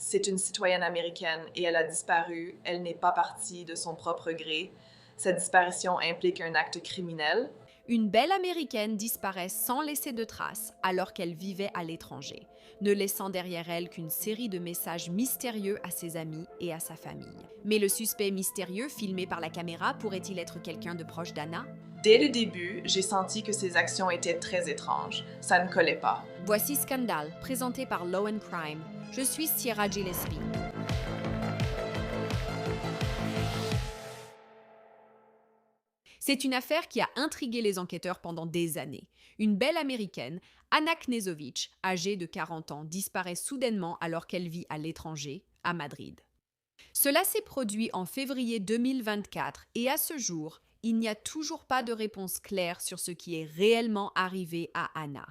C'est une citoyenne américaine et elle a disparu. Elle n'est pas partie de son propre gré. Cette disparition implique un acte criminel. Une belle Américaine disparaît sans laisser de traces alors qu'elle vivait à l'étranger, ne laissant derrière elle qu'une série de messages mystérieux à ses amis et à sa famille. Mais le suspect mystérieux filmé par la caméra pourrait-il être quelqu'un de proche d'Anna? Dès le début, j'ai senti que ses actions étaient très étranges. Ça ne collait pas. Voici Scandale, présenté par Law & Crime. Je suis Sierra Gillespie. C'est une affaire qui a intrigué les enquêteurs pendant des années. Une belle Américaine, Anna Knežević, âgée de 40 ans, disparaît soudainement alors qu'elle vit à l'étranger, à Madrid. Cela s'est produit en février 2024 et à ce jour, il n'y a toujours pas de réponse claire sur ce qui est réellement arrivé à Anna.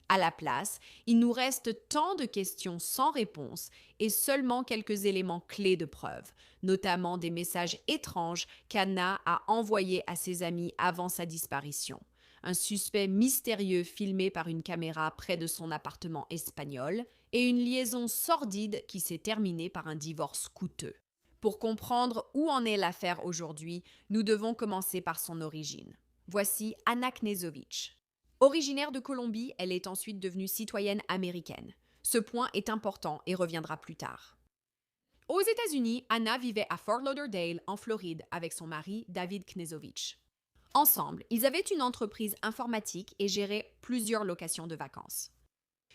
À la place, il nous reste tant de questions sans réponse et seulement quelques éléments clés de preuve, notamment des messages étranges qu'Anna a envoyés à ses amis avant sa disparition. Un suspect mystérieux filmé par une caméra près de son appartement espagnol et une liaison sordide qui s'est terminée par un divorce coûteux. Pour comprendre où en est l'affaire aujourd'hui, nous devons commencer par son origine. Voici Anna Knežević. Originaire de Colombie, elle est ensuite devenue citoyenne américaine. Ce point est important et reviendra plus tard. Aux États-Unis, Anna vivait à Fort Lauderdale, en Floride, avec son mari, David Knežević. Ensemble, ils avaient une entreprise informatique et géraient plusieurs locations de vacances.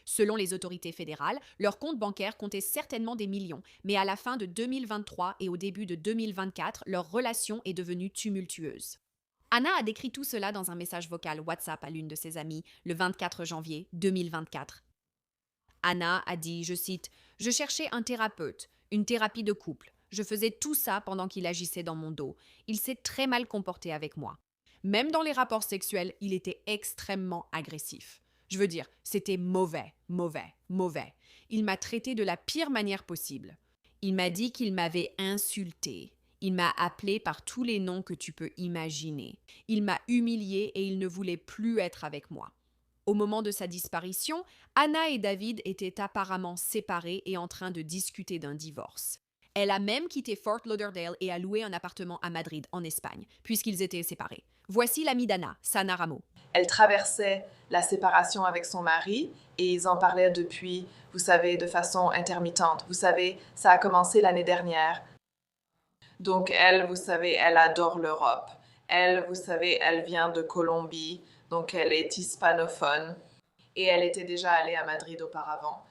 Selon les autorités fédérales, leur compte bancaire comptait certainement des millions, mais à la fin de 2023 et au début de 2024, leur relation est devenue tumultueuse. Anna a décrit tout cela dans un message vocal WhatsApp à l'une de ses amies le 24 janvier 2024. Anna a dit, je cite, « Je cherchais un thérapeute, une thérapie de couple. Je faisais tout ça pendant qu'il agissait dans mon dos. Il s'est très mal comporté avec moi. Même dans les rapports sexuels, il était extrêmement agressif. Je veux dire, c'était mauvais, mauvais, mauvais. Il m'a traité de la pire manière possible. Il m'a dit qu'il m'avait insulté. Il m'a appelé par tous les noms que tu peux imaginer. Il m'a humilié et il ne voulait plus être avec moi. » Au moment de sa disparition, Anna et David étaient apparemment séparés et en train de discuter d'un divorce. Elle a même quitté Fort Lauderdale et a loué un appartement à Madrid, en Espagne, puisqu'ils étaient séparés. Voici l'amie d'Anna, Sana Ramo. Elle traversait la séparation avec son mari et ils en parlaient depuis, vous savez, de façon intermittente. Vous savez, ça a commencé l'année dernière. Donc elle, vous savez, elle adore l'Europe. Elle, vous savez, elle vient de Colombie, donc elle est hispanophone et elle était déjà allée à Madrid auparavant.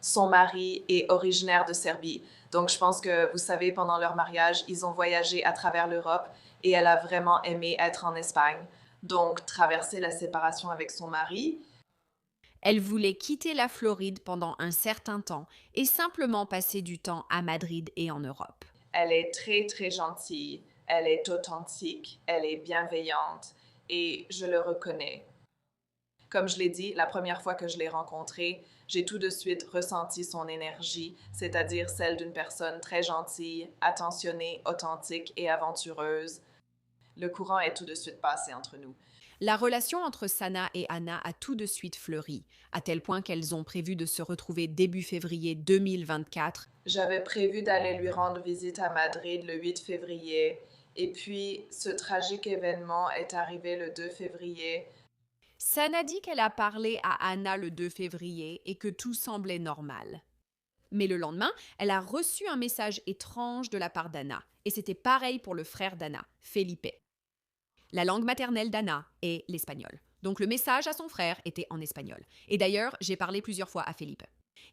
Son mari est originaire de Serbie, donc je pense que, vous savez, pendant leur mariage, ils ont voyagé à travers l'Europe et elle a vraiment aimé être en Espagne. Donc traverser la séparation avec son mari. Elle voulait quitter la Floride pendant un certain temps et simplement passer du temps à Madrid et en Europe. Elle est très, très gentille, elle est authentique, elle est bienveillante et je le reconnais. Comme je l'ai dit, la première fois que je l'ai rencontrée, j'ai tout de suite ressenti son énergie, c'est-à-dire celle d'une personne très gentille, attentionnée, authentique et aventureuse. Le courant est tout de suite passé entre nous. La relation entre Sana et Anna a tout de suite fleuri, à tel point qu'elles ont prévu de se retrouver début février 2024. J'avais prévu d'aller lui rendre visite à Madrid le 8 février, et puis ce tragique événement est arrivé le 2 février. Sana dit qu'elle a parlé à Anna le 2 février et que tout semblait normal. Mais le lendemain, elle a reçu un message étrange de la part d'Anna, et c'était pareil pour le frère d'Anna, Felipe. La langue maternelle d'Anna est l'espagnol. Donc le message à son frère était en espagnol. Et d'ailleurs, j'ai parlé plusieurs fois à Felipe.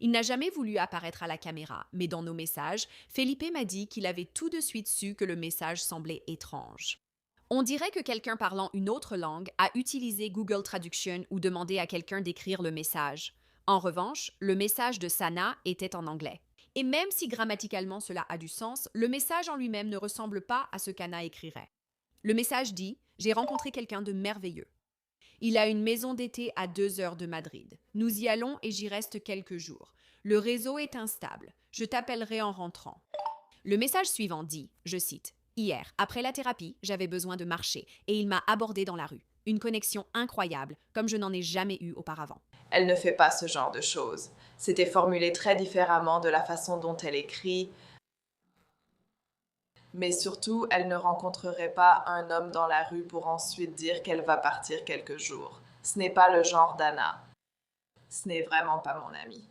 Il n'a jamais voulu apparaître à la caméra, mais dans nos messages, Felipe m'a dit qu'il avait tout de suite su que le message semblait étrange. On dirait que quelqu'un parlant une autre langue a utilisé Google Traduction ou demandé à quelqu'un d'écrire le message. En revanche, le message de Sana était en anglais. Et même si grammaticalement cela a du sens, le message en lui-même ne ressemble pas à ce qu'Anna écrirait. Le message dit « J'ai rencontré quelqu'un de merveilleux. Il a une maison d'été à 2 heures de Madrid. Nous y allons et j'y reste quelques jours. Le réseau est instable. Je t'appellerai en rentrant. » Le message suivant dit, je cite, « Hier, après la thérapie, j'avais besoin de marcher et il m'a abordé dans la rue. Une connexion incroyable, comme je n'en ai jamais eu auparavant. » Elle ne fait pas ce genre de choses. C'était formulé très différemment de la façon dont elle écrit, mais surtout, elle ne rencontrerait pas un homme dans la rue pour ensuite dire qu'elle va partir quelques jours. Ce n'est pas le genre d'Anna. Ce n'est vraiment pas mon amie.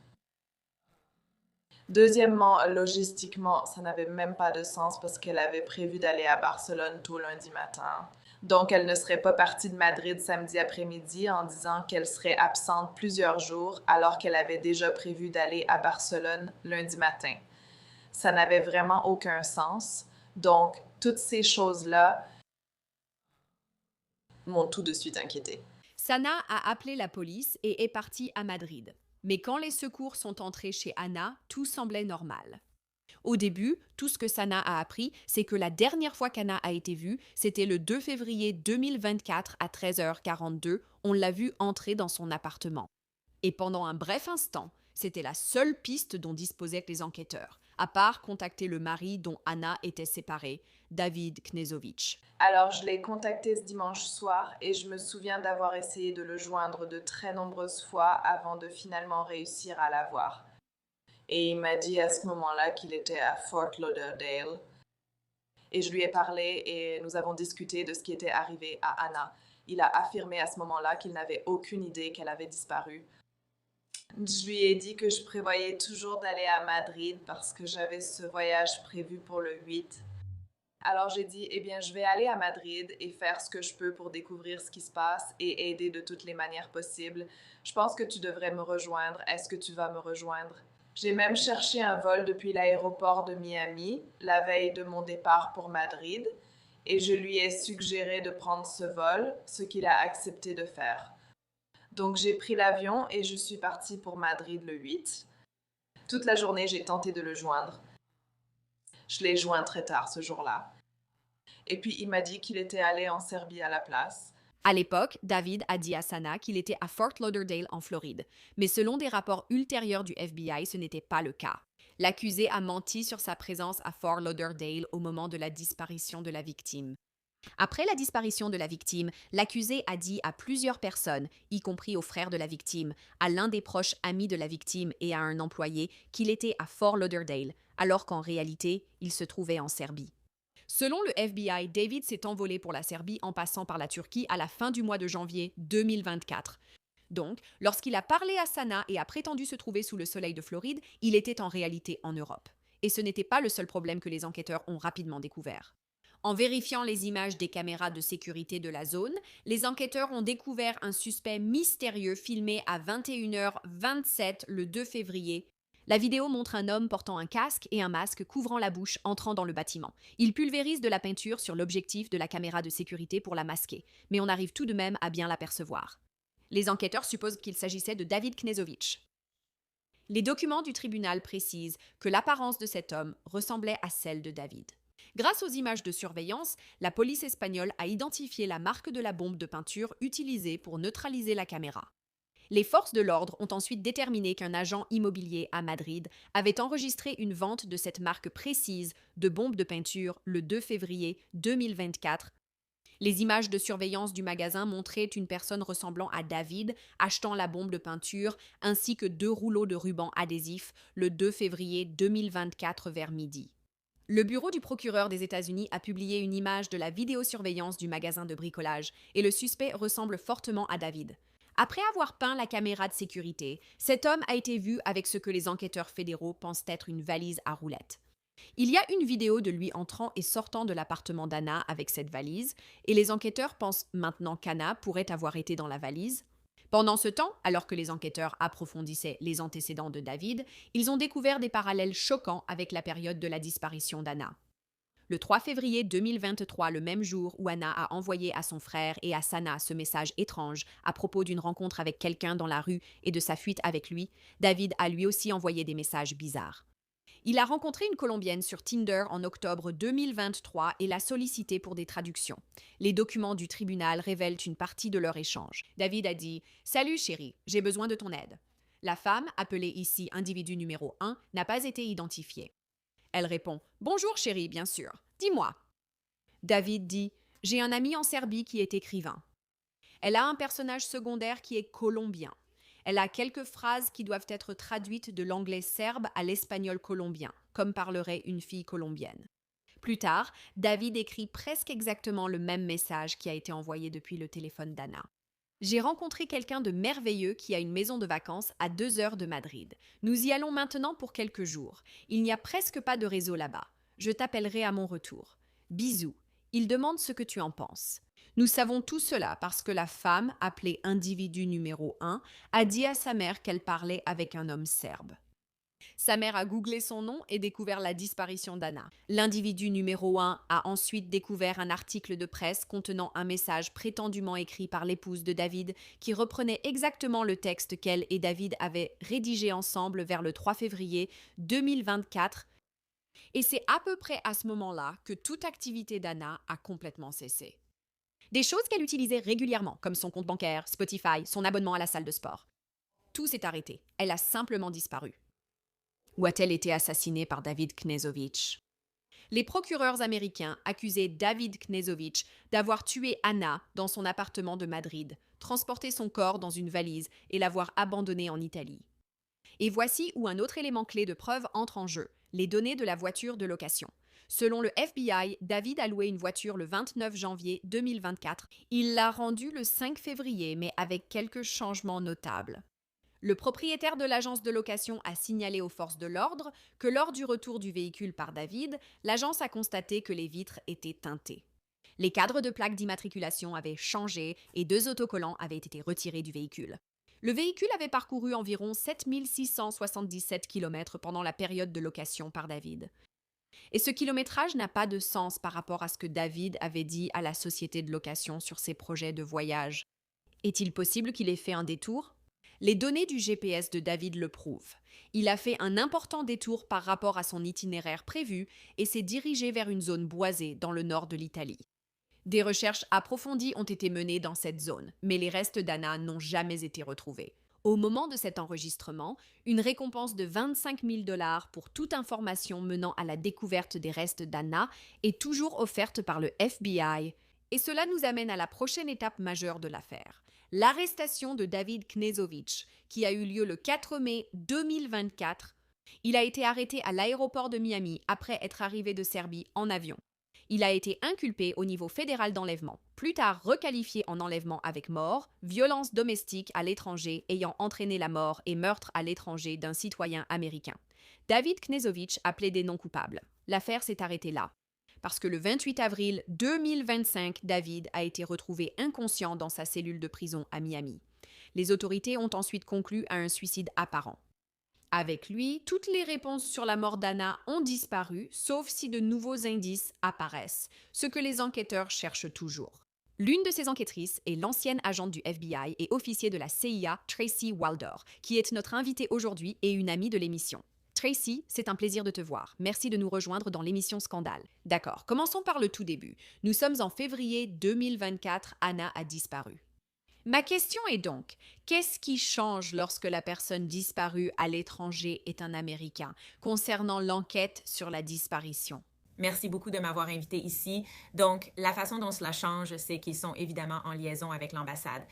Deuxièmement, logistiquement, ça n'avait même pas de sens parce qu'elle avait prévu d'aller à Barcelone tôt lundi matin. Donc, elle ne serait pas partie de Madrid samedi après-midi en disant qu'elle serait absente plusieurs jours alors qu'elle avait déjà prévu d'aller à Barcelone lundi matin. Ça n'avait vraiment aucun sens. Donc, toutes ces choses-là m'ont tout de suite inquiétée. Sana a appelé la police et est partie à Madrid. Mais quand les secours sont entrés chez Anna, tout semblait normal. Au début, tout ce que Sana a appris, c'est que la dernière fois qu'Anna a été vue, c'était le 2 février 2024 à 13h42. On l'a vue entrer dans son appartement. Et pendant un bref instant, c'était la seule piste dont disposaient les enquêteurs, à part contacter le mari dont Anna était séparée, David Knežović. Alors, je l'ai contacté ce dimanche soir et je me souviens d'avoir essayé de le joindre de très nombreuses fois avant de finalement réussir à l'avoir. Et il m'a dit à ce moment-là qu'il était à Fort Lauderdale. Et je lui ai parlé et nous avons discuté de ce qui était arrivé à Anna. Il a affirmé à ce moment-là qu'il n'avait aucune idée qu'elle avait disparu. Je lui ai dit que je prévoyais toujours d'aller à Madrid parce que j'avais ce voyage prévu pour le 8. Alors j'ai dit, eh bien, je vais aller à Madrid et faire ce que je peux pour découvrir ce qui se passe et aider de toutes les manières possibles. Je pense que tu devrais me rejoindre. Est-ce que tu vas me rejoindre? J'ai même cherché un vol depuis l'aéroport de Miami, la veille de mon départ pour Madrid, et je lui ai suggéré de prendre ce vol, ce qu'il a accepté de faire. Donc j'ai pris l'avion et je suis partie pour Madrid le 8. Toute la journée, j'ai tenté de le joindre. Je l'ai joint très tard ce jour-là. Et puis il m'a dit qu'il était allé en Serbie à la place. À l'époque, David a dit à Sana qu'il était à Fort Lauderdale en Floride, mais selon des rapports ultérieurs du FBI, ce n'était pas le cas. L'accusé a menti sur sa présence à Fort Lauderdale au moment de la disparition de la victime. Après la disparition de la victime, l'accusé a dit à plusieurs personnes, y compris au frère de la victime, à l'un des proches amis de la victime et à un employé, qu'il était à Fort Lauderdale, alors qu'en réalité, il se trouvait en Serbie. Selon le FBI, David s'est envolé pour la Serbie en passant par la Turquie à la fin du mois de janvier 2024. Donc, lorsqu'il a parlé à Sana et a prétendu se trouver sous le soleil de Floride, il était en réalité en Europe. Et ce n'était pas le seul problème que les enquêteurs ont rapidement découvert. En vérifiant les images des caméras de sécurité de la zone, les enquêteurs ont découvert un suspect mystérieux filmé à 21h27 le 2 février. La vidéo montre un homme portant un casque et un masque couvrant la bouche entrant dans le bâtiment. Il pulvérise de la peinture sur l'objectif de la caméra de sécurité pour la masquer, mais on arrive tout de même à bien l'apercevoir. Les enquêteurs supposent qu'il s'agissait de David Knežović. Les documents du tribunal précisent que l'apparence de cet homme ressemblait à celle de David. Grâce aux images de surveillance, la police espagnole a identifié la marque de la bombe de peinture utilisée pour neutraliser la caméra. Les forces de l'ordre ont ensuite déterminé qu'un agent immobilier à Madrid avait enregistré une vente de cette marque précise de bombe de peinture le 2 février 2024. Les images de surveillance du magasin montraient une personne ressemblant à David achetant la bombe de peinture ainsi que 2 rouleaux de ruban adhésif le 2 février 2024 vers midi. Le bureau du procureur des États-Unis a publié une image de la vidéosurveillance du magasin de bricolage et le suspect ressemble fortement à David. Après avoir peint la caméra de sécurité, cet homme a été vu avec ce que les enquêteurs fédéraux pensent être une valise à roulettes. Il y a une vidéo de lui entrant et sortant de l'appartement d'Anna avec cette valise, et les enquêteurs pensent maintenant qu'Anna pourrait avoir été dans la valise. Pendant ce temps, alors que les enquêteurs approfondissaient les antécédents de David, ils ont découvert des parallèles choquants avec la période de la disparition d'Anna. Le 3 février 2023, le même jour où Anna a envoyé à son frère et à Sana ce message étrange à propos d'une rencontre avec quelqu'un dans la rue et de sa fuite avec lui, David a lui aussi envoyé des messages bizarres. Il a rencontré une Colombienne sur Tinder en octobre 2023 et l'a sollicitée pour des traductions. Les documents du tribunal révèlent une partie de leur échange. David a dit « Salut chérie, j'ai besoin de ton aide ». La femme, appelée ici individu numéro 1, n'a pas été identifiée. Elle répond « Bonjour chérie, bien sûr. Dis-moi. » David dit « J'ai un ami en Serbie qui est écrivain. » Elle a un personnage secondaire qui est colombien. Elle a quelques phrases qui doivent être traduites de l'anglais serbe à l'espagnol colombien, comme parlerait une fille colombienne. Plus tard, David écrit presque exactement le même message qui a été envoyé depuis le téléphone d'Anna. J'ai rencontré quelqu'un de merveilleux qui a une maison de vacances à 2 heures de Madrid. Nous y allons maintenant pour quelques jours. Il n'y a presque pas de réseau là-bas. Je t'appellerai à mon retour. Bisous. Il demande ce que tu en penses. Nous savons tout cela parce que la femme, appelée individu numéro 1, a dit à sa mère qu'elle parlait avec un homme serbe. Sa mère a googlé son nom et découvert la disparition d'Anna. L'individu numéro 1 a ensuite découvert un article de presse contenant un message prétendument écrit par l'épouse de David qui reprenait exactement le texte qu'elle et David avaient rédigé ensemble vers le 3 février 2024. Et c'est à peu près à ce moment-là que toute activité d'Anna a complètement cessé. Des choses qu'elle utilisait régulièrement, comme son compte bancaire, Spotify, son abonnement à la salle de sport. Tout s'est arrêté. Elle a simplement disparu. Ou a-t-elle été assassinée par David Knežević? Les procureurs américains accusaient David Knežević d'avoir tué Anna dans son appartement de Madrid, transporté son corps dans une valise et l'avoir abandonnée en Italie. Et voici où un autre élément clé de preuve entre en jeu, les données de la voiture de location. Selon le FBI, David a loué une voiture le 29 janvier 2024. Il l'a rendue le 5 février, mais avec quelques changements notables. Le propriétaire de l'agence de location a signalé aux forces de l'ordre que lors du retour du véhicule par David, l'agence a constaté que les vitres étaient teintées. Les cadres de plaques d'immatriculation avaient changé et 2 autocollants avaient été retirés du véhicule. Le véhicule avait parcouru environ 7677 km pendant la période de location par David. Et ce kilométrage n'a pas de sens par rapport à ce que David avait dit à la société de location sur ses projets de voyage. Est-il possible qu'il ait fait un détour? Les données du GPS de David le prouvent. Il a fait un important détour par rapport à son itinéraire prévu et s'est dirigé vers une zone boisée dans le nord de l'Italie. Des recherches approfondies ont été menées dans cette zone, mais les restes d'Anna n'ont jamais été retrouvés. Au moment de cet enregistrement, une récompense de 25 000 $ pour toute information menant à la découverte des restes d'Anna est toujours offerte par le FBI. Et cela nous amène à la prochaine étape majeure de l'affaire. L'arrestation de David Knežević, qui a eu lieu le 4 mai 2024. Il a été arrêté à l'aéroport de Miami après être arrivé de Serbie en avion. Il a été inculpé au niveau fédéral d'enlèvement, plus tard requalifié en enlèvement avec mort, violence domestique à l'étranger ayant entraîné la mort et meurtre à l'étranger d'un citoyen américain. David Knežević a plaidé non coupable. L'affaire s'est arrêtée là. Parce que le 28 avril 2025, David a été retrouvé inconscient dans sa cellule de prison à Miami. Les autorités ont ensuite conclu à un suicide apparent. Avec lui, toutes les réponses sur la mort d'Anna ont disparu, sauf si de nouveaux indices apparaissent, ce que les enquêteurs cherchent toujours. L'une de ces enquêtrices est l'ancienne agente du FBI et officier de la CIA, Tracy Waldor, qui est notre invitée aujourd'hui et une amie de l'émission. Tracy, c'est un plaisir de te voir. Merci de nous rejoindre dans l'émission Scandale. D'accord, commençons par le tout début. Nous sommes en février 2024, Anna a disparu. Ma question est donc, qu'est-ce qui change lorsque la personne disparue à l'étranger est un Américain, concernant l'enquête sur la disparition? Merci beaucoup de m'avoir invité ici. Donc, la façon dont cela change, c'est qu'ils sont évidemment en liaison avec l'ambassade.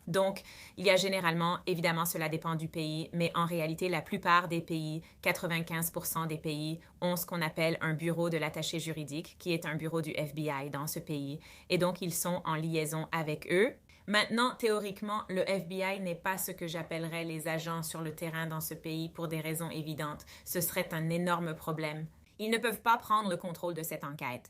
Donc, il y a généralement, évidemment, cela dépend du pays, mais en réalité, la plupart des pays, 95% des pays, ont ce qu'on appelle un bureau de l'attaché juridique, qui est un bureau du FBI dans ce pays. Et donc, ils sont en liaison avec eux. Maintenant, théoriquement, le FBI n'est pas ce que j'appellerais les agents sur le terrain dans ce pays pour des raisons évidentes. Ce serait un énorme problème. Ils ne peuvent pas prendre le contrôle de cette enquête.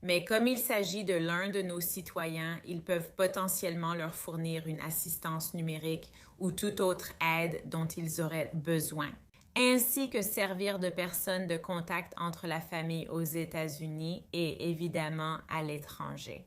Mais comme il s'agit de l'un de nos citoyens, ils peuvent potentiellement leur fournir une assistance numérique ou toute autre aide dont ils auraient besoin, ainsi que servir de personne de contact entre la famille aux États-Unis et évidemment à l'étranger.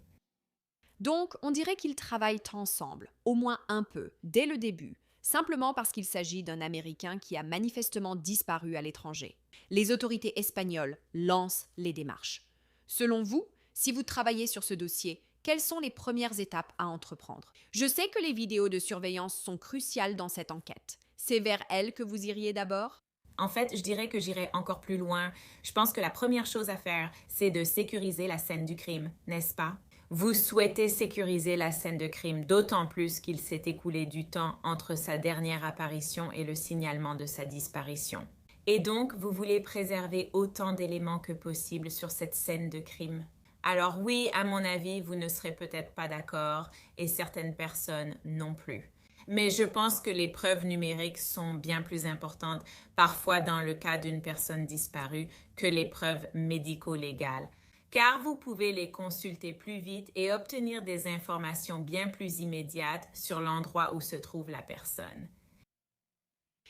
Donc, on dirait qu'ils travaillent ensemble, au moins un peu, dès le début, simplement parce qu'il s'agit d'un Américain qui a manifestement disparu à l'étranger. Les autorités espagnoles lancent les démarches. Selon vous, si vous travaillez sur ce dossier, quelles sont les premières étapes à entreprendre? Je sais que les vidéos de surveillance sont cruciales dans cette enquête. C'est vers elles que vous iriez d'abord? En fait, je dirais que j'irais encore plus loin. Je pense que la première chose à faire, c'est de sécuriser la scène du crime, n'est-ce pas? Vous souhaitez sécuriser la scène de crime, d'autant plus qu'il s'est écoulé du temps entre sa dernière apparition et le signalement de sa disparition. Et donc, vous voulez préserver autant d'éléments que possible sur cette scène de crime. Alors oui, à mon avis, vous ne serez peut-être pas d'accord et certaines personnes non plus. Mais je pense que les preuves numériques sont bien plus importantes, parfois dans le cas d'une personne disparue, que les preuves médico-légales, car vous pouvez les consulter plus vite et obtenir des informations bien plus immédiates sur l'endroit où se trouve la personne.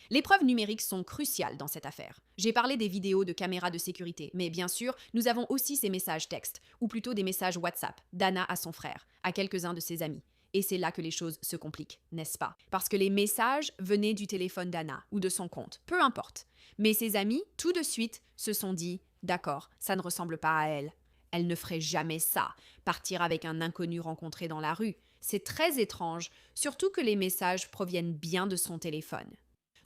Les preuves numériques sont cruciales dans cette affaire. J'ai parlé des vidéos de caméras de sécurité, mais bien sûr, nous avons aussi ces messages textes, ou plutôt des messages WhatsApp, d'Anna à son frère, à quelques-uns de ses amis. Et c'est là que les choses se compliquent, n'est-ce pas? Parce que les messages venaient du téléphone d'Anna ou de son compte, peu importe. Mais ses amis, tout de suite, se sont dit « D'accord, ça ne ressemble pas à elle. Elle ne ferait jamais ça, partir avec un inconnu rencontré dans la rue. C'est très étrange, surtout que les messages proviennent bien de son téléphone. »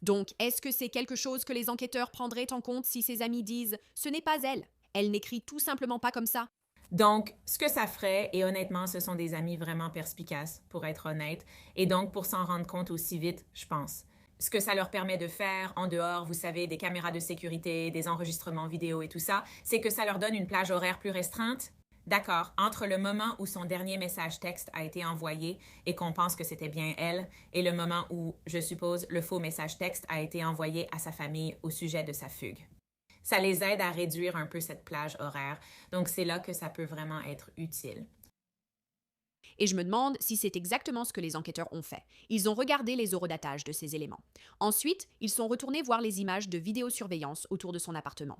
Donc, est-ce que c'est quelque chose que les enquêteurs prendraient en compte si ses amis disent « Ce n'est pas elle, elle n'écrit tout simplement pas comme ça ». Donc, ce que ça ferait, et honnêtement, ce sont des amis vraiment perspicaces, pour être honnête, et donc pour s'en rendre compte aussi vite, je pense. Ce que ça leur permet de faire, en dehors, vous savez, des caméras de sécurité, des enregistrements vidéo et tout ça, c'est que ça leur donne une plage horaire plus restreinte. D'accord, entre le moment où son dernier message texte a été envoyé et qu'on pense que c'était bien elle, et le moment où, je suppose, le faux message texte a été envoyé à sa famille au sujet de sa fugue. Ça les aide à réduire un peu cette plage horaire, donc c'est là que ça peut vraiment être utile. Et je me demande si c'est exactement ce que les enquêteurs ont fait. Ils ont regardé les horodatages de ces éléments. Ensuite, ils sont retournés voir les images de vidéosurveillance autour de son appartement.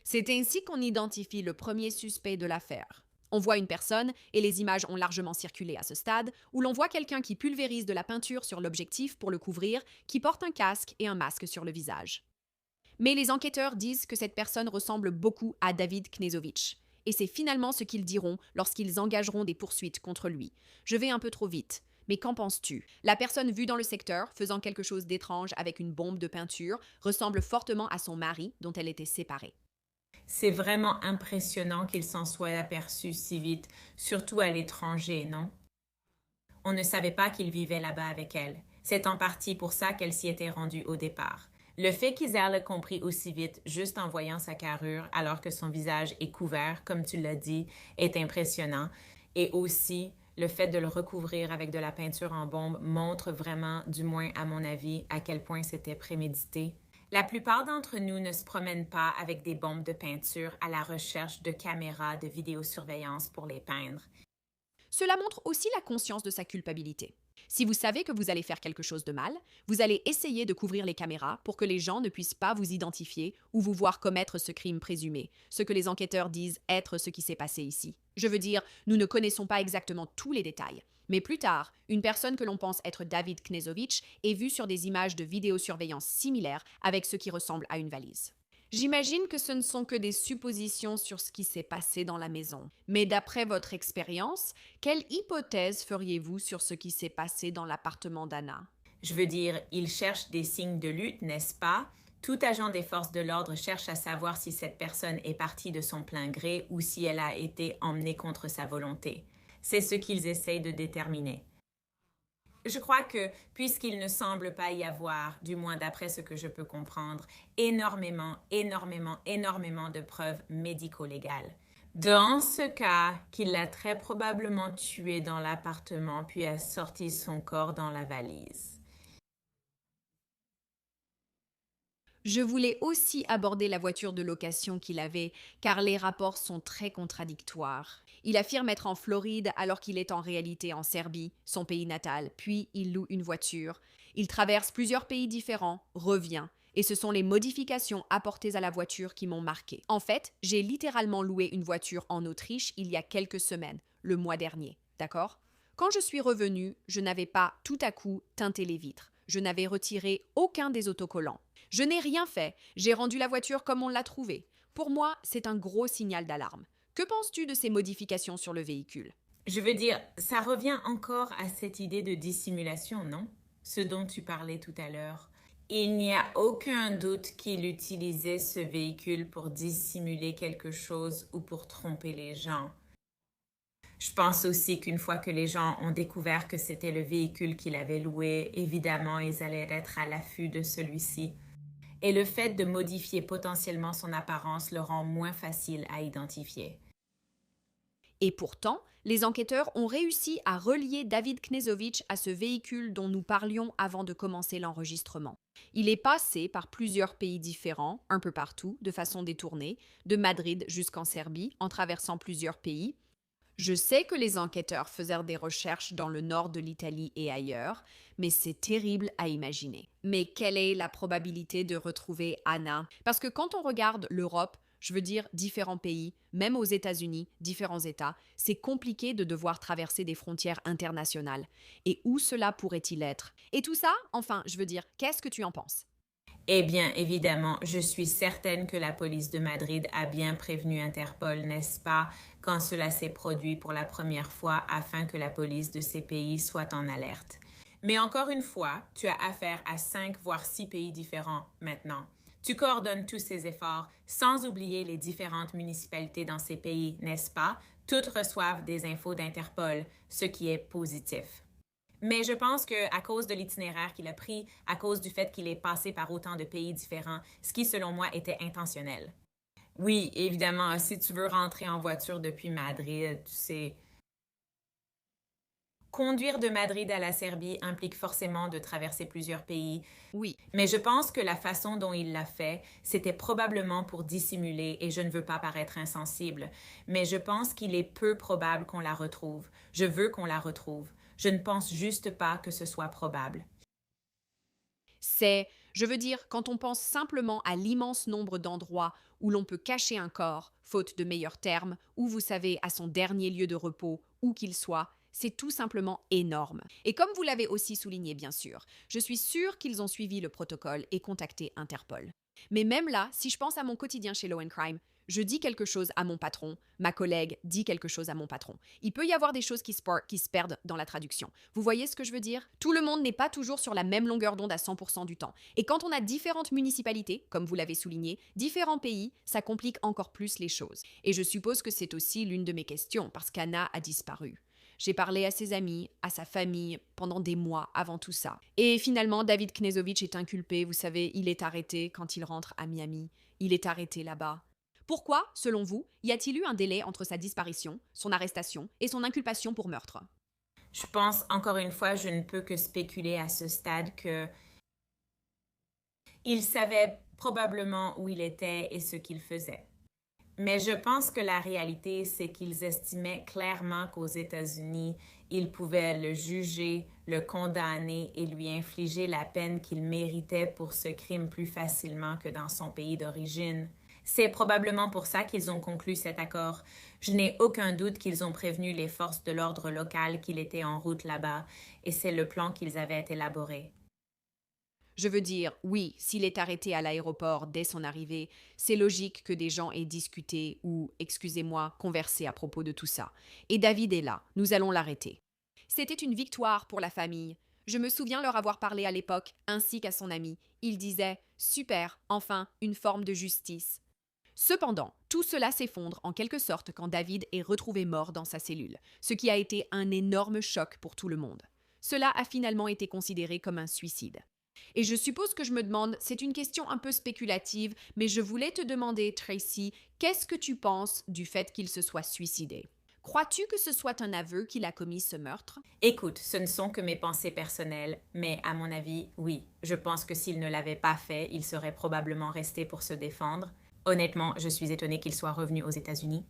C'est ainsi qu'on identifie le premier suspect de l'affaire. On voit une personne, et les images ont largement circulé à ce stade, où l'on voit quelqu'un qui pulvérise de la peinture sur l'objectif pour le couvrir, qui porte un casque et un masque sur le visage. Mais les enquêteurs disent que cette personne ressemble beaucoup à David Knežević. Et c'est finalement ce qu'ils diront lorsqu'ils engageront des poursuites contre lui. Je vais un peu trop vite. Mais qu'en penses-tu? La personne vue dans le secteur, faisant quelque chose d'étrange avec une bombe de peinture, ressemble fortement à son mari, dont elle était séparée. C'est vraiment impressionnant qu'il s'en soit aperçu si vite, surtout à l'étranger, non? On ne savait pas qu'il vivait là-bas avec elle. C'est en partie pour ça qu'elle s'y était rendue au départ. Le fait qu'ils aient le compris aussi vite, juste en voyant sa carrure, alors que son visage est couvert, comme tu l'as dit, est impressionnant. Et aussi, le fait de le recouvrir avec de la peinture en bombe montre vraiment, du moins à mon avis, à quel point c'était prémédité. La plupart d'entre nous ne se promènent pas avec des bombes de peinture à la recherche de caméras de vidéosurveillance pour les peindre. Cela montre aussi la conscience de sa culpabilité. Si vous savez que vous allez faire quelque chose de mal, vous allez essayer de couvrir les caméras pour que les gens ne puissent pas vous identifier ou vous voir commettre ce crime présumé, ce que les enquêteurs disent être ce qui s'est passé ici. Je veux dire, nous ne connaissons pas exactement tous les détails. Mais plus tard, une personne que l'on pense être David Knežević est vue sur des images de vidéosurveillance similaires avec ce qui ressemble à une valise. J'imagine que ce ne sont que des suppositions sur ce qui s'est passé dans la maison. Mais d'après votre expérience, quelle hypothèse feriez-vous sur ce qui s'est passé dans l'appartement d'Anna? Je veux dire, ils cherchent des signes de lutte, n'est-ce pas? Tout agent des forces de l'ordre cherche à savoir si cette personne est partie de son plein gré ou si elle a été emmenée contre sa volonté. C'est ce qu'ils essayent de déterminer. Je crois que, puisqu'il ne semble pas y avoir, du moins d'après ce que je peux comprendre, énormément de preuves médico-légales. Dans ce cas, qu'il l'a très probablement tué dans l'appartement puis a sorti son corps dans la valise. Je voulais aussi aborder la voiture de location qu'il avait, car les rapports sont très contradictoires. Il affirme être en Floride alors qu'il est en réalité en Serbie, son pays natal, puis il loue une voiture. Il traverse plusieurs pays différents, revient, et ce sont les modifications apportées à la voiture qui m'ont marqué. En fait, j'ai littéralement loué une voiture en Autriche il y a quelques semaines, le mois dernier, d'accord? Quand je suis revenue, je n'avais pas tout à coup teinté les vitres. Je n'avais retiré aucun des autocollants. Je n'ai rien fait, j'ai rendu la voiture comme on l'a trouvée. Pour moi, c'est un gros signal d'alarme. Que penses-tu de ces modifications sur le véhicule? Je veux dire, ça revient encore à cette idée de dissimulation, non? Ce dont tu parlais tout à l'heure. Il n'y a aucun doute qu'il utilisait ce véhicule pour dissimuler quelque chose ou pour tromper les gens. Je pense aussi qu'une fois que les gens ont découvert que c'était le véhicule qu'il avait loué, évidemment, ils allaient être à l'affût de celui-ci. Et le fait de modifier potentiellement son apparence le rend moins facile à identifier. Et pourtant, les enquêteurs ont réussi à relier David Knežević à ce véhicule dont nous parlions avant de commencer l'enregistrement. Il est passé par plusieurs pays différents, un peu partout, de façon détournée, de Madrid jusqu'en Serbie, en traversant plusieurs pays. Je sais que les enquêteurs faisaient des recherches dans le nord de l'Italie et ailleurs, mais c'est terrible à imaginer. Mais quelle est la probabilité de retrouver Anna? Parce que quand on regarde l'Europe, je veux dire différents pays, même aux États-Unis, différents États, c'est compliqué de devoir traverser des frontières internationales. Et où cela pourrait-il être? Et tout ça, enfin, je veux dire, qu'est-ce que tu en penses? Eh bien, évidemment, je suis certaine que la police de Madrid a bien prévenu Interpol, n'est-ce pas, quand cela s'est produit pour la première fois afin que la police de ces pays soit en alerte. Mais encore une fois, tu as affaire à 5 voire 6 pays différents maintenant. Tu coordonnes tous ces efforts sans oublier les différentes municipalités dans ces pays, n'est-ce pas? Toutes reçoivent des infos d'Interpol, ce qui est positif. Mais je pense qu'à cause de l'itinéraire qu'il a pris, à cause du fait qu'il est passé par autant de pays différents, ce qui, selon moi, était intentionnel. Oui, évidemment, si tu veux rentrer en voiture depuis Madrid, tu sais. Conduire de Madrid à la Serbie implique forcément de traverser plusieurs pays. Oui, Mais je pense que la façon dont il l'a fait, c'était probablement pour dissimuler, et je ne veux pas paraître insensible, mais je pense qu'il est peu probable qu'on la retrouve. Je veux qu'on la retrouve. Je ne pense juste pas que ce soit probable. je veux dire, quand on pense simplement à l'immense nombre d'endroits où l'on peut cacher un corps, faute de meilleurs termes, ou vous savez, à son dernier lieu de repos, où qu'il soit, c'est tout simplement énorme. Et comme vous l'avez aussi souligné, bien sûr, je suis sûre qu'ils ont suivi le protocole et contacté Interpol. Mais même là, si je pense à mon quotidien chez Law & Crime, je dis quelque chose à mon patron, ma collègue dit quelque chose à mon patron. Il peut y avoir des choses qui se perdent dans la traduction. Vous voyez ce que je veux dire? Tout le monde n'est pas toujours sur la même longueur d'onde à 100% du temps. Et quand on a différentes municipalités, comme vous l'avez souligné, différents pays, ça complique encore plus les choses. Et je suppose que c'est aussi l'une de mes questions, parce qu'Anna a disparu. J'ai parlé à ses amis, à sa famille, pendant des mois avant tout ça. Et finalement, David Knežević est inculpé, vous savez, il est arrêté quand il rentre à Miami. Il est arrêté là-bas. Pourquoi, selon vous, y a-t-il eu un délai entre sa disparition, son arrestation et son inculpation pour meurtre? Je pense, encore une fois, je ne peux que spéculer à ce stade que il savait probablement où il était et ce qu'il faisait. Mais je pense que la réalité, c'est qu'ils estimaient clairement qu'aux États-Unis, ils pouvaient le juger, le condamner et lui infliger la peine qu'il méritait pour ce crime plus facilement que dans son pays d'origine. C'est probablement pour ça qu'ils ont conclu cet accord. Je n'ai aucun doute qu'ils ont prévenu les forces de l'ordre local qu'il était en route là-bas, et c'est le plan qu'ils avaient élaboré. Je veux dire, oui, s'il est arrêté à l'aéroport dès son arrivée, c'est logique que des gens aient discuté ou, excusez-moi, conversé à propos de tout ça. Et David est là, nous allons l'arrêter. C'était une victoire pour la famille. Je me souviens leur avoir parlé à l'époque, ainsi qu'à son ami. Il disait « Super, enfin, une forme de justice ». Cependant, tout cela s'effondre en quelque sorte quand David est retrouvé mort dans sa cellule, ce qui a été un énorme choc pour tout le monde. Cela a finalement été considéré comme un suicide. Et je suppose que je me demande, c'est une question un peu spéculative, mais je voulais te demander, Tracy, qu'est-ce que tu penses du fait qu'il se soit suicidé? Crois-tu que ce soit un aveu qu'il a commis ce meurtre? Écoute, ce ne sont que mes pensées personnelles, mais à mon avis, oui. Je pense que s'il ne l'avait pas fait, il serait probablement resté pour se défendre. Honnêtement, je suis étonnée qu'il soit revenu aux États-Unis.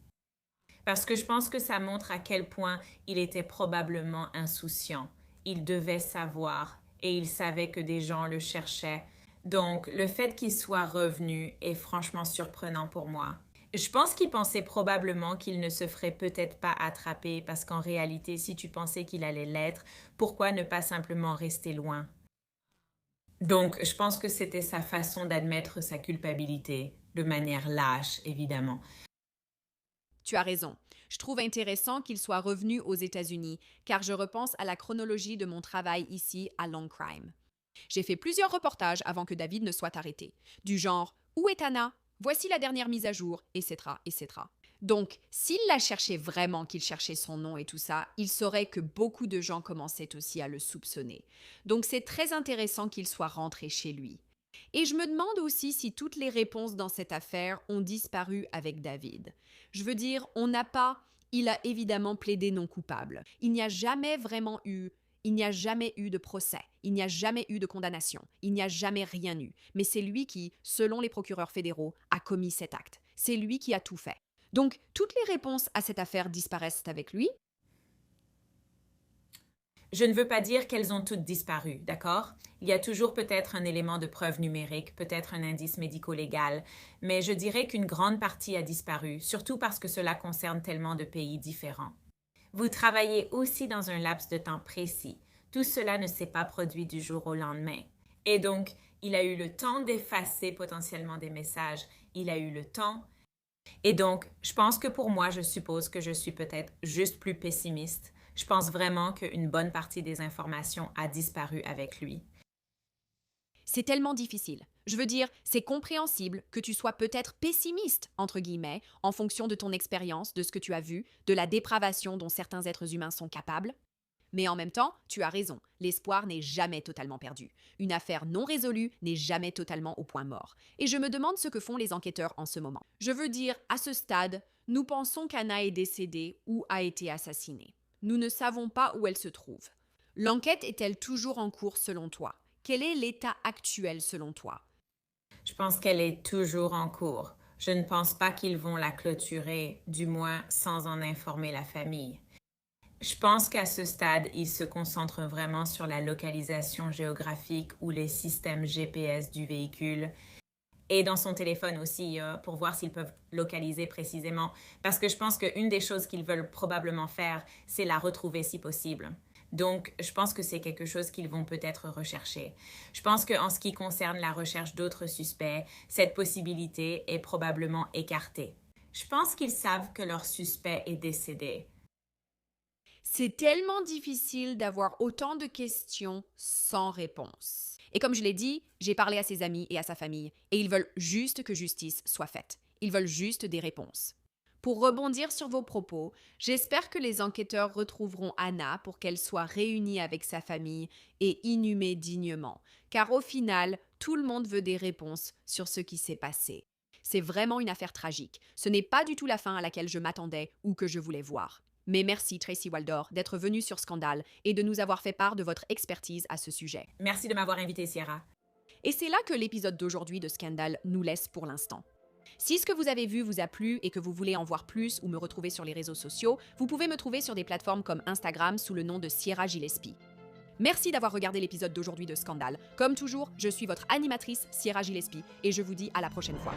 Parce que je pense que ça montre à quel point il était probablement insouciant. Il devait savoir et il savait que des gens le cherchaient. Donc, le fait qu'il soit revenu est franchement surprenant pour moi. Je pense qu'il pensait probablement qu'il ne se ferait peut-être pas attraper parce qu'en réalité, si tu pensais qu'il allait l'être, pourquoi ne pas simplement rester loin? Donc, je pense que c'était sa façon d'admettre sa culpabilité, de manière lâche, évidemment. Tu as raison. Je trouve intéressant qu'il soit revenu aux États-Unis, car je repense à la chronologie de mon travail ici à Law & Crime. J'ai fait plusieurs reportages avant que David ne soit arrêté. Du genre « Où est Anna? Voici la dernière mise à jour, etc., etc. » Donc, s'il l'a cherché vraiment, qu'il cherchait son nom et tout ça, il saurait que beaucoup de gens commençaient aussi à le soupçonner. Donc, c'est très intéressant qu'il soit rentré chez lui. Et je me demande aussi si toutes les réponses dans cette affaire ont disparu avec David. Je veux dire, il a évidemment plaidé non coupable. Il n'y a jamais eu de procès, il n'y a jamais eu de condamnation, il n'y a jamais rien eu. Mais c'est lui qui, selon les procureurs fédéraux, a commis cet acte. C'est lui qui a tout fait. Donc, toutes les réponses à cette affaire disparaissent avec lui. Je ne veux pas dire qu'elles ont toutes disparu, d'accord? Il y a toujours peut-être un élément de preuve numérique, peut-être un indice médico-légal, mais je dirais qu'une grande partie a disparu, surtout parce que cela concerne tellement de pays différents. Vous travaillez aussi dans un laps de temps précis. Tout cela ne s'est pas produit du jour au lendemain. Et donc, il a eu le temps d'effacer potentiellement des messages. Il a eu le temps. Et donc, je pense que pour moi, je suppose que je suis peut-être juste plus pessimiste. Je pense vraiment qu'une bonne partie des informations a disparu avec lui. C'est tellement difficile. Je veux dire, c'est compréhensible que tu sois peut-être pessimiste, entre guillemets, en fonction de ton expérience, de ce que tu as vu, de la dépravation dont certains êtres humains sont capables. Mais en même temps, tu as raison, l'espoir n'est jamais totalement perdu. Une affaire non résolue n'est jamais totalement au point mort. Et je me demande ce que font les enquêteurs en ce moment. Je veux dire, à ce stade, nous pensons qu'Anna est décédée ou a été assassinée. Nous ne savons pas où elle se trouve. L'enquête est-elle toujours en cours selon toi? Quel est l'état actuel selon toi? Je pense qu'elle est toujours en cours. Je ne pense pas qu'ils vont la clôturer, du moins sans en informer la famille. Je pense qu'à ce stade, ils se concentrent vraiment sur la localisation géographique ou les systèmes GPS du véhicule et dans son téléphone aussi pour voir s'ils peuvent localiser précisément. Parce que je pense qu'une des choses qu'ils veulent probablement faire, c'est la retrouver si possible. Donc, je pense que c'est quelque chose qu'ils vont peut-être rechercher. Je pense qu'en ce qui concerne la recherche d'autres suspects, cette possibilité est probablement écartée. Je pense qu'ils savent que leur suspect est décédé. C'est tellement difficile d'avoir autant de questions sans réponse. Et comme je l'ai dit, j'ai parlé à ses amis et à sa famille, et ils veulent juste que justice soit faite. Ils veulent juste des réponses. Pour rebondir sur vos propos, j'espère que les enquêteurs retrouveront Anna pour qu'elle soit réunie avec sa famille et inhumée dignement, car au final, tout le monde veut des réponses sur ce qui s'est passé. C'est vraiment une affaire tragique. Ce n'est pas du tout la fin à laquelle je m'attendais ou que je voulais voir. Mais merci Tracy Waldor d'être venue sur Scandale et de nous avoir fait part de votre expertise à ce sujet. Merci de m'avoir invitée, Sierra. Et c'est là que l'épisode d'aujourd'hui de Scandale nous laisse pour l'instant. Si ce que vous avez vu vous a plu et que vous voulez en voir plus ou me retrouver sur les réseaux sociaux, vous pouvez me trouver sur des plateformes comme Instagram sous le nom de Sierra Gillespie. Merci d'avoir regardé l'épisode d'aujourd'hui de Scandale. Comme toujours, je suis votre animatrice Sierra Gillespie et je vous dis à la prochaine fois.